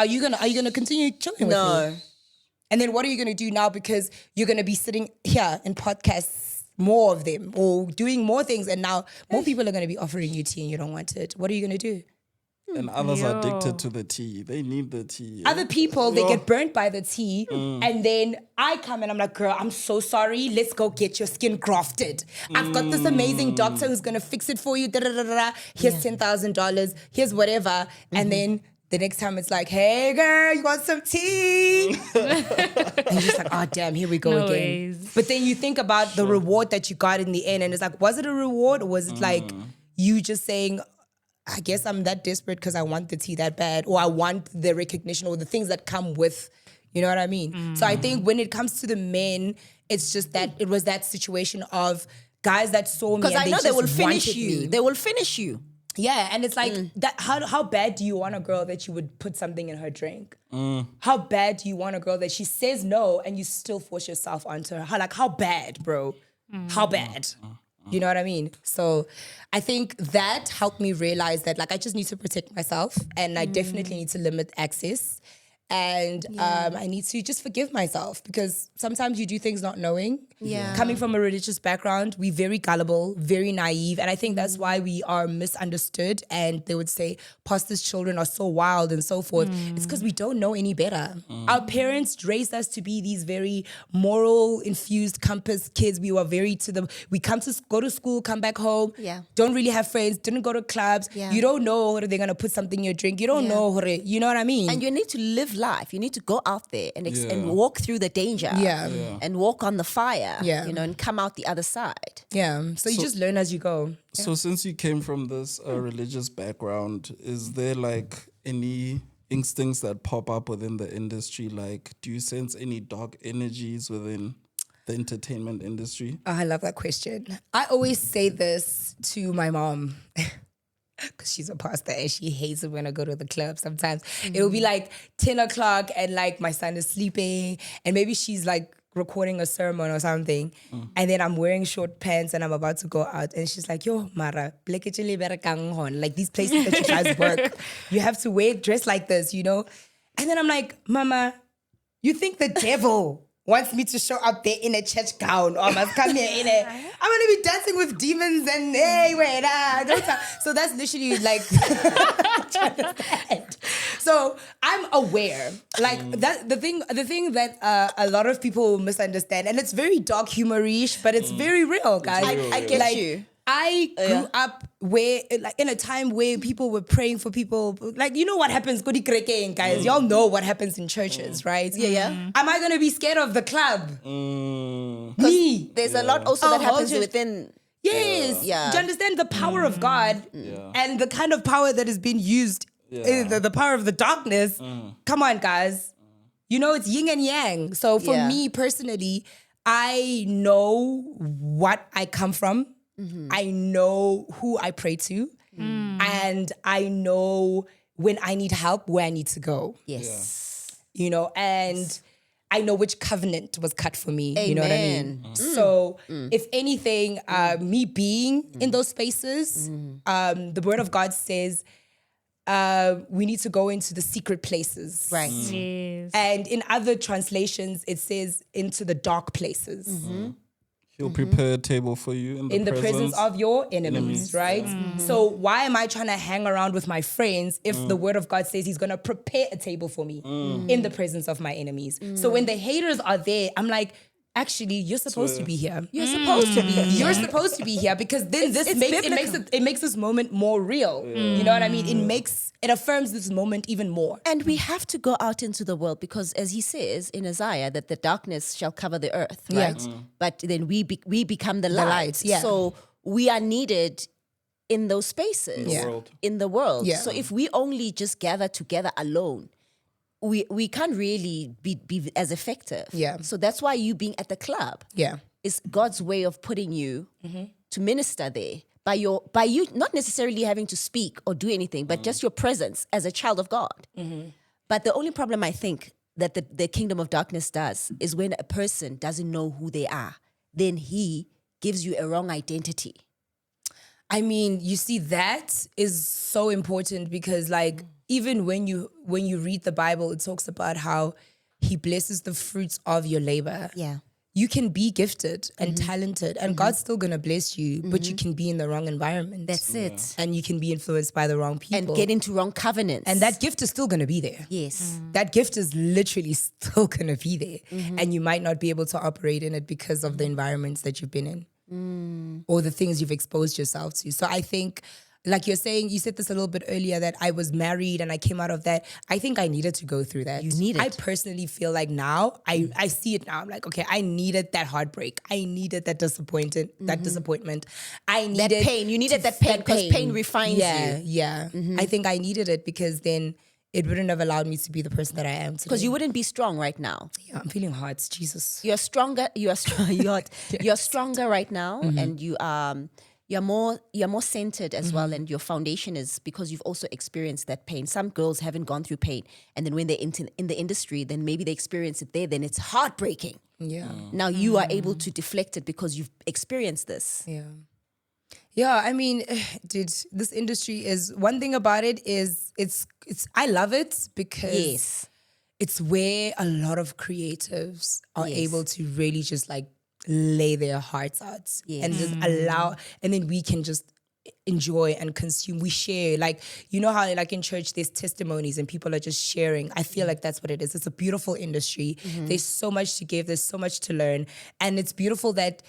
Are you gonna continue chilling with me? No. And then what are you gonna do now? Because you're gonna be sitting here in podcasts, more of them, or doing more things, and now more people are gonna be offering you tea and you don't want it. What are you gonna do? And others are addicted to the tea. They need the tea. Other people, they get burnt by the tea, and then I come and I'm like, girl, I'm so sorry. Let's go get your skin grafted. I've got this amazing doctor who's gonna fix it for you. Here's $10,000. Here's whatever. And then the next time it's like, hey girl, you want some tea? And you're just like, oh damn, here we go No again. ways. But then you think about the reward that you got in the end, and it's like, was it a reward, or was it like you just saying, I guess I'm that desperate because I want the tea that bad, or I want the recognition or the things that come with, you know what I mean? So I think when it comes to the men, it's just that it was that situation of guys that saw me Because and I know they just will finish wanted you. me. They will finish you. Yeah, and it's like that. How bad do you want a girl that you would put something in her drink? How bad do you want a girl that she says no and you still force yourself onto her? How bad, bro? How bad? You know what I mean? So I think that helped me realize that I just need to protect myself, and I definitely need to limit access. And I need to just forgive myself, because sometimes you do things not knowing. Yeah. Coming from a religious background, we're very gullible, very naive. And I think that's why we are misunderstood. And they would say pastors' children are so wild and so forth. It's because we don't know any better. Our parents raised us to be these very moral, infused compass kids. We were very we come to go to school, come back home. Yeah. Don't really have friends, didn't go to clubs. Yeah. You don't know whether they're going to put something in your drink. You don't know, you know what I mean? And you need to live life. You need to go out there and walk through the danger. Yeah. And walk on the fire. Yeah. And come out the other side. Yeah. So you just learn as you go. So since you came from this religious background, is there any instincts that pop up within the industry? Do you sense any dark energies within the entertainment industry? Oh, I love that question. I always say this to my mom. Because she's a pastor and she hates it when I go to the club sometimes. It'll be 10 o'clock and my son is sleeping, and maybe she's recording a sermon or something, and then I'm wearing short pants and I'm about to go out, and she's like, yo, Mara, these places that you guys work, you have to dress like this, And then I'm like, Mama, you think the devil wants me to show up there in a church gown, or I must come here I'm gonna be dancing with demons and don't talk. So that's literally so I'm aware. That the thing that a lot of people misunderstand, and it's very dark humor-ish, but it's very real, guys. I get you. I grew up where, in a time where people were praying for people. You know what happens, Kodi Kreke, guys. Y'all know what happens in churches, right? Yeah. Am I going to be scared of the club? Me. There's a lot also that happens within. Yes. Yeah. Do you understand the power of God and the kind of power that has been used, the power of the darkness? Come on, guys. It's yin and yang. So for me personally, I know what I come from. I know who I pray to, and I know when I need help, where I need to go. Yes. And I know which covenant was cut for me. Amen. You know what I mean? So if anything, me being in those spaces, the word of God says we need to go into the secret places. Right. Yes. And in other translations, it says into the dark places. He'll prepare a table for you in the presence of your enemies, right? So why am I trying to hang around with my friends if the word of God says he's going to prepare a table for me in the presence of my enemies? So when the haters are there, I'm like, actually, you're supposed to be here. You're supposed to be here. You're supposed to be here, because then it makes this moment more real. You know what I mean? It affirms this moment even more. And we have to go out into the world, because as he says in Isaiah, that the darkness shall cover the earth, right? But then we become the light. yeah. So we are needed in those spaces. In the world. Yeah. So if we only just gather together alone, we can't really be as effective. Yeah. So that's why you being at the club is God's way of putting you to minister there. By you not necessarily having to speak or do anything, but just your presence as a child of God. But the only problem I think that the kingdom of darkness does is when a person doesn't know who they are, then he gives you a wrong identity. I mean, you see, that is so important because, like, even when you read the Bible, it talks about how He blesses the fruits of your labor. Yeah. You can be gifted and talented, and God's still gonna bless you, but you can be in the wrong environment. That's it. And you can be influenced by the wrong people. And get into wrong covenants. And that gift is still gonna be there. Yes. That gift is literally still gonna be there. And you might not be able to operate in it because of the environments that you've been in or the things you've exposed yourself to. So I think, like you're saying, you said this a little bit earlier that I was married and I came out of that. I think I needed to go through that. You need it. I personally feel like now, I see it now. I'm like, okay, I needed that heartbreak. I needed that disappointment. I needed That pain. You needed that pain because pain refines you. Yeah. I think I needed it because then it wouldn't have allowed me to be the person that I am today. Because you wouldn't be strong right now. Yeah, I'm feeling hot. Jesus. You're stronger. You're stronger right now, and you're more centered as well, and your foundation is because you've also experienced that pain. Some girls haven't gone through pain, and then when they're in the industry, then maybe they experience it there, then it's heartbreaking. Yeah. Now you are able to deflect it because you've experienced this. Yeah. Yeah, I mean, dude, this industry is, one thing about it is it's I love it because Yes. it's where a lot of creatives are Yes. able to really just like lay their hearts out Yes. and just allow, and then we can just enjoy and consume. We share, like, you know how like in church there's testimonies and people are just sharing. I feel like that's what it is. It's a beautiful industry. There's so much to give. There's so much to learn, and it's beautiful that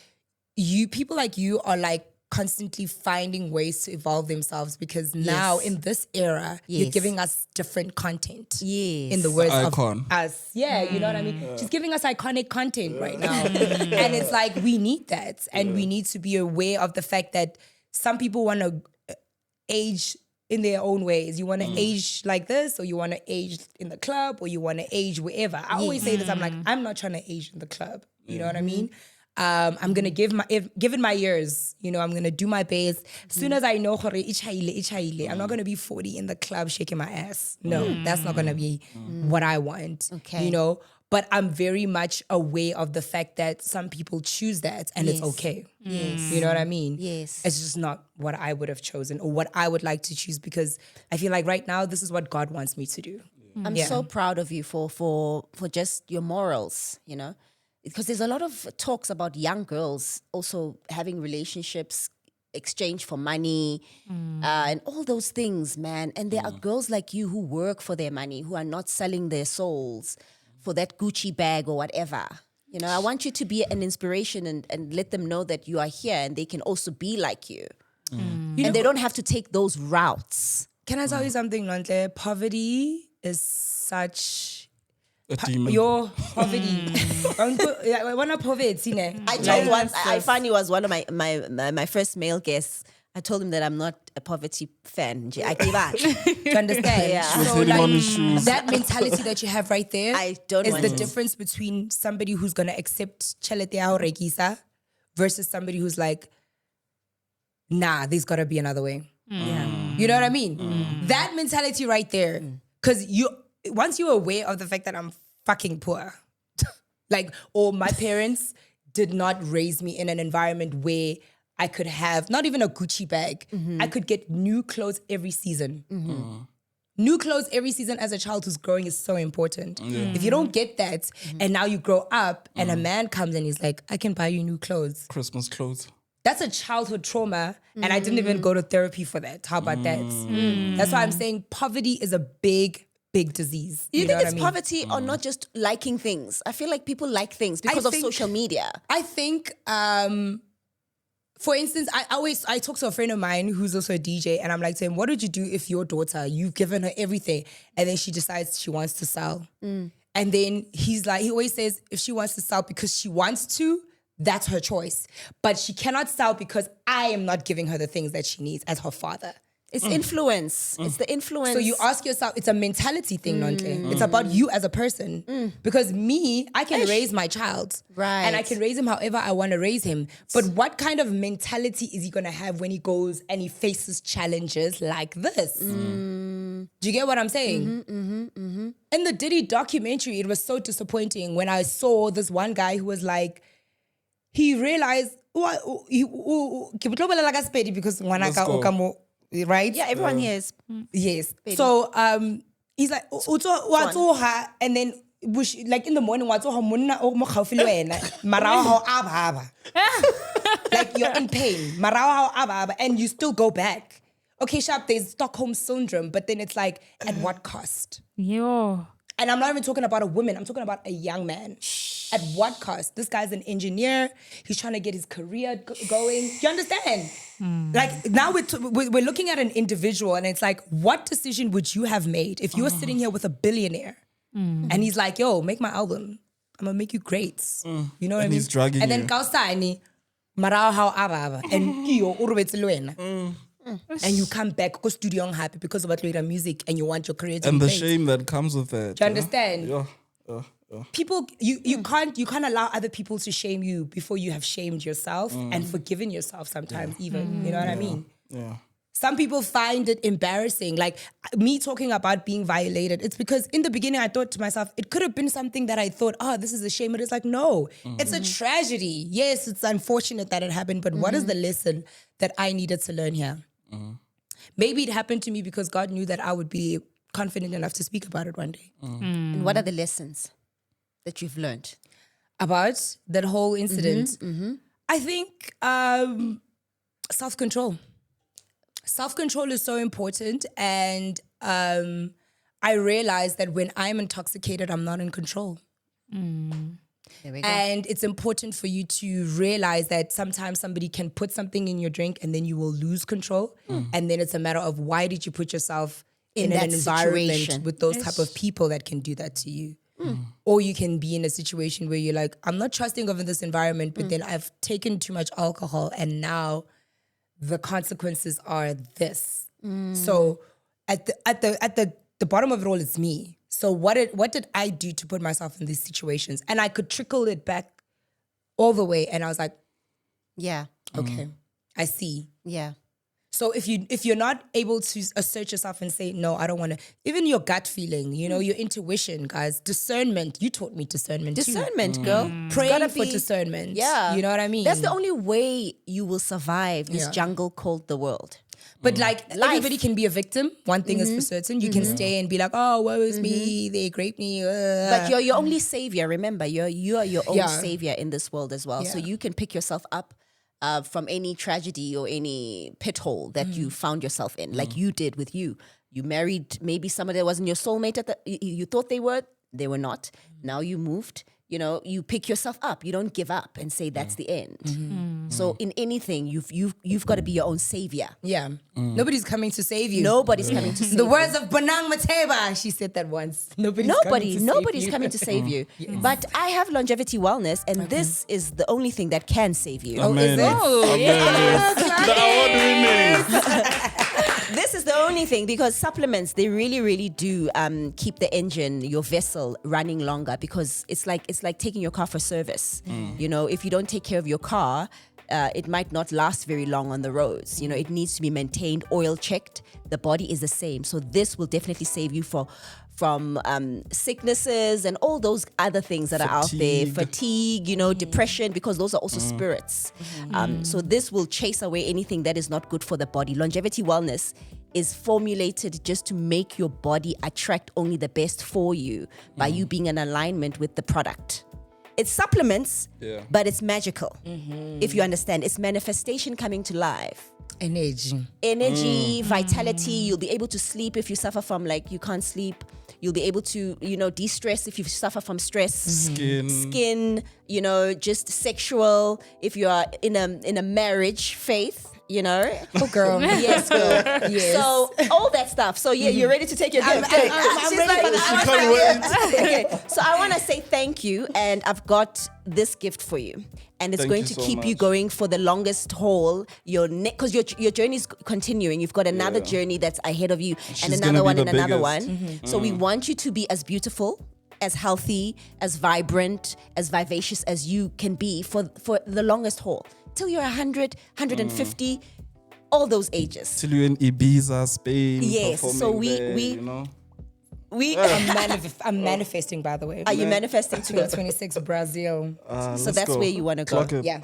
people like you are like constantly finding ways to evolve themselves because now in this era you're Yes. giving us different content. Yes. In the words Icon. of us. Yeah, you know what I mean? She's giving us iconic content right now. And it's like, we need that. And we need to be aware of the fact that some people want to age in their own ways. You want to age like this, or you want to age in the club, or you want to age wherever. I always say this, I'm like, I'm not trying to age in the club. You know what I mean? I'm gonna given my years, you know, I'm gonna do my best. As soon as I know, I'm not gonna be 40 in the club shaking my ass. No, that's not gonna be what I want. Okay. You know, but I'm very much aware of the fact that some people choose that, and it's Yes. okay. Yes. You know what I mean? Yes. It's just not what I would have chosen or what I would like to choose, because I feel like right now this is what God wants me to do. I'm so proud of you for just your morals, you know, because there's a lot of talks about young girls also having relationships, exchange for money, and all those things, man. And there are girls like you who work for their money, who are not selling their souls for that Gucci bag or whatever. You know, I want you to be an inspiration and let them know that you are here and they can also be like you. And they don't have to take those routes. Can I tell you something, Nontle? Poverty is such... A demon. Your poverty. One of poverty, I told once, I finally was one of my first male guests. I told him that I'm not a poverty fan. I give up. to understand. Yeah. Was So hitting on his like shoes. that mentality that you have right there I don't is want the it. difference between somebody who's gonna accept chelete ya regisa versus somebody who's like, nah, there's gotta be another way. You know what I mean? That mentality right there. Cause once you're aware of the fact that I'm fucking poor, like, or my parents did not raise me in an environment where I could have not even a Gucci bag. I could get new clothes every season. New clothes every season as a child who's growing is so important. If you don't get that, and now you grow up and a man comes and he's like, I can buy you new clothes. Christmas clothes. That's a childhood trauma, and I didn't even go to therapy for that. How about that? That's why I'm saying poverty is a big, big disease. Do you know think what it's I mean? poverty or not just liking things? I feel like people like things because of think- social media. I think, for instance, I talk to a friend of mine who's also a DJ, and I'm like to him, what would you do if your daughter, you've given her everything, and then she decides she wants to sell? And then he always says, if she wants to sell because she wants to, that's her choice. But she cannot sell because I am not giving her the things that she needs as her father. It's influence. It's the influence. So you ask yourself, it's a mentality thing, Nontle. It's about you as a person. Because me, I can raise my child. Right. And I can raise him however I want to raise him. But what kind of mentality is he going to have when he goes and he faces challenges like this? Do you get what I'm saying? In the Diddy documentary, it was so disappointing when I saw this one guy who was like, he realized because Let's go. right? Yeah, everyone here is. Yes. So he's like, and then like in the morning, like you're in pain, and you still go back. Okay, sharp, there's Stockholm syndrome, but then it's like, at what cost? Yo. And I'm not even talking about a woman, I'm talking about a young man. At what cost? This guy's an engineer. He's trying to get his career going. You understand? Like now we're looking at an individual and it's like, what decision would you have made if you were sitting here with a billionaire and he's like, yo, make my album. I'm going to make you great. You know what I mean? he's dragging and you. then Kausani, Marao how aba and Iyo Urubetsi Luena. And you come back, go studio on happy because of what music and you want your career to And be the great. shame that comes with that. Do you understand? Yeah. People, you can't allow other people to shame you before you have shamed yourself and forgiven yourself sometimes even. You know what I mean? Yeah. Some people find it embarrassing. Like me talking about being violated. It's because in the beginning I thought to myself, it could have been something that I thought, oh, this is a shame. But it's like, no, it's a tragedy. Yes, it's unfortunate that it happened, but what is the lesson that I needed to learn here? Maybe it happened to me because God knew that I would be confident enough to speak about it one day. And what are the lessons that you've learned? About that whole incident? I think self-control. Self-control is so important, and I realized that when I'm intoxicated, I'm not in control. There we go. And it's important for you to realize that sometimes somebody can put something in your drink and then you will lose control. And then it's a matter of why did you put yourself in an that environment situation. with those type of people that can do that to you. Or you can be in a situation where you're like, I'm not trusting of this environment, but then I've taken too much alcohol and now the consequences are this. So at the bottom of it all, it's me. So what did I do to put myself in these situations? And I could trickle it back all the way. And I was like, Yeah. okay, I see. Yeah. So if you're not able to assert yourself and say, no, I don't want to, even your gut feeling, you know, your intuition, guys, discernment. You taught me discernment too. Discernment, girl. Praying Gotta for be- discernment. Yeah. You know what I mean? That's the only way you will survive this Yeah. jungle called the world. But like everybody can be a victim. One thing is for certain. You can stay and be like, oh, woe is me. They raped me. But you're your only savior. Remember, you are your own Yeah. savior in this world as well. So Yeah. you can pick yourself up from any tragedy or any pit hole that you found yourself in, like you did with you. You married maybe somebody that wasn't your soulmate. You thought they were not. Now you moved. You know, you pick yourself up. You don't give up and say that's the end. So in anything, you've got to be your own savior. yeah. Nobody's coming to save you. Nobody's coming to save The you. words of Banang Mateba. She said that once. Nobody's Nobody's coming to save you. But I have longevity wellness, and this is the only thing that can save you. Oh, is it? Oh, yeah. The award-winning. This is the only thing, because supplements, they really, really do keep the engine, your vessel, running longer, because it's like taking your car for service. You know, if you don't take care of your car, it might not last very long on the roads. You know, it needs to be maintained, oil checked. The body is the same. So this will definitely save you from sicknesses and all those other things that are out there. Fatigue, you know, depression, because those are also spirits. So this will chase away anything that is not good for the body. Longevity wellness is formulated just to make your body attract only the best for you by you being in alignment with the product. It's supplements, but it's magical. If you understand, it's manifestation coming to life. Energy, vitality. You'll be able to sleep if you suffer from, like, you can't sleep. You'll be able to, you know, de-stress if you suffer from stress. Skin, you know, just sexual. If you are in a marriage, faith. You know, Oh, girl. yes, girl. Yes. So all that stuff. So yeah, you're ready to take your gift. I'm She's ready for this. "I Can't want wait." Okay, so I want to say thank you, and I've got this gift for you, and it's Thank going you to so keep you much. going for the longest haul. Because your journey is continuing. You've got another journey that's ahead of you, She's and gonna another be one, the and another biggest. one. So we want you to be as beautiful, as healthy, as vibrant, as vivacious as you can be for the longest haul till you're 100, 150. All those ages. Till you're in Ibiza, Spain. Yes, so performing there, we- you know? I'm manifesting, by the way. Are you manifesting to go? 2026 Brazil. So Let's that's go. where you want to go. Clock it. Yeah.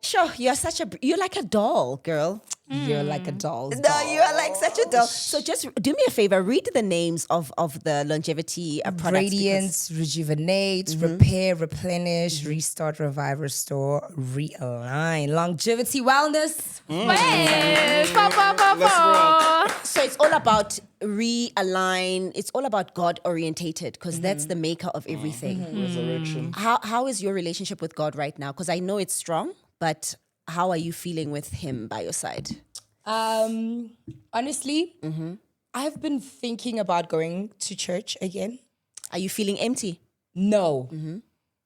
Sure, you're like a doll, girl. You're like a doll. No, you are like such a doll. So just do me a favor, read the names of the longevity products. Radiance, rejuvenate, repair, replenish, restart, revive, restore, realign, longevity, wellness. Yes. Pa, pa, pa, pa. So it's all about realign. It's all about God orientated because that's the maker of everything. Resurrection. How is your relationship with God right now? Because I know it's strong, but how are you feeling with Him by your side? Honestly, I've been thinking about going to church again. Are you feeling empty? No.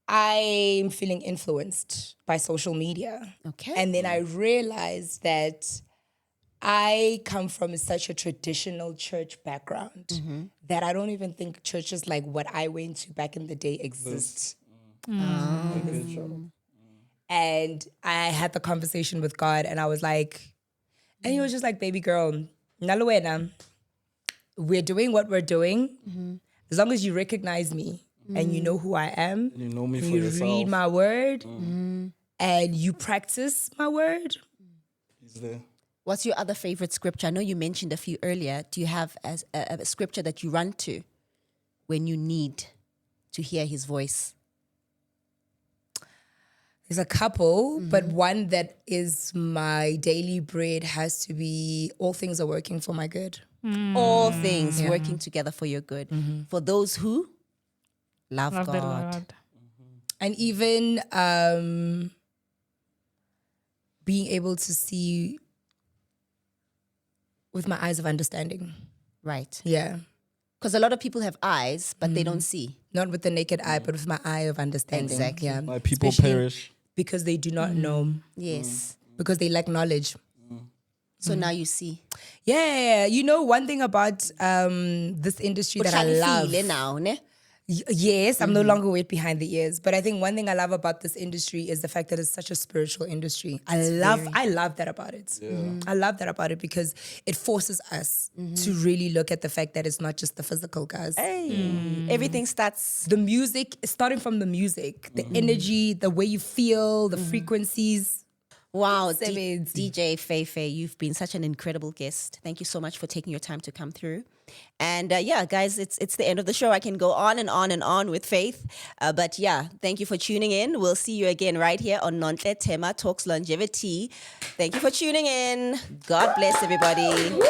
I'm feeling influenced by social media. Okay. And then I realized that I come from such a traditional church background that I don't even think churches like what I went to back in the day exist. And I had the conversation with God and I was like, and he was just like, baby girl, Naluena, we're doing what we're doing. As long as you recognize me and you know who I am, You know me and for you yourself. read my word and you practice my word. He's there. What's your other favorite scripture? I know you mentioned a few earlier. Do you have a scripture that you run to when you need to hear His voice? There's a couple, but one that is my daily bread has to be all things are working for my good. All things working together for your good. For those who love Love the God. Lord. And even being able to see with my eyes of understanding. Right. Yeah. Because a lot of people have eyes, but they don't see. Not with the naked eye, but with my eye of understanding. Exactly. Yeah. My people Especially perish. because they do not know, Yes. because they lack knowledge. So now you see. Yeah. You know, one thing about this industry that I love. Now, ne? Yes, I'm no longer wet behind the ears. But I think one thing I love about this industry is the fact that it's such a spiritual industry. I love that about it. I love that about it because it forces us to really look at the fact that it's not just the physical, guys. Hey. Everything starts. The music, starting from the music, the energy, the way you feel, the frequencies. Wow, Seventy. DJ Fae Fae, you've been such an incredible guest. Thank you so much for taking your time to come through. And yeah, guys, it's the end of the show. I can go on and on and on with Faith. But yeah, thank you for tuning in. We'll see you again right here on Nontle Tema Talks Longevity. Thank you for tuning in. God bless everybody.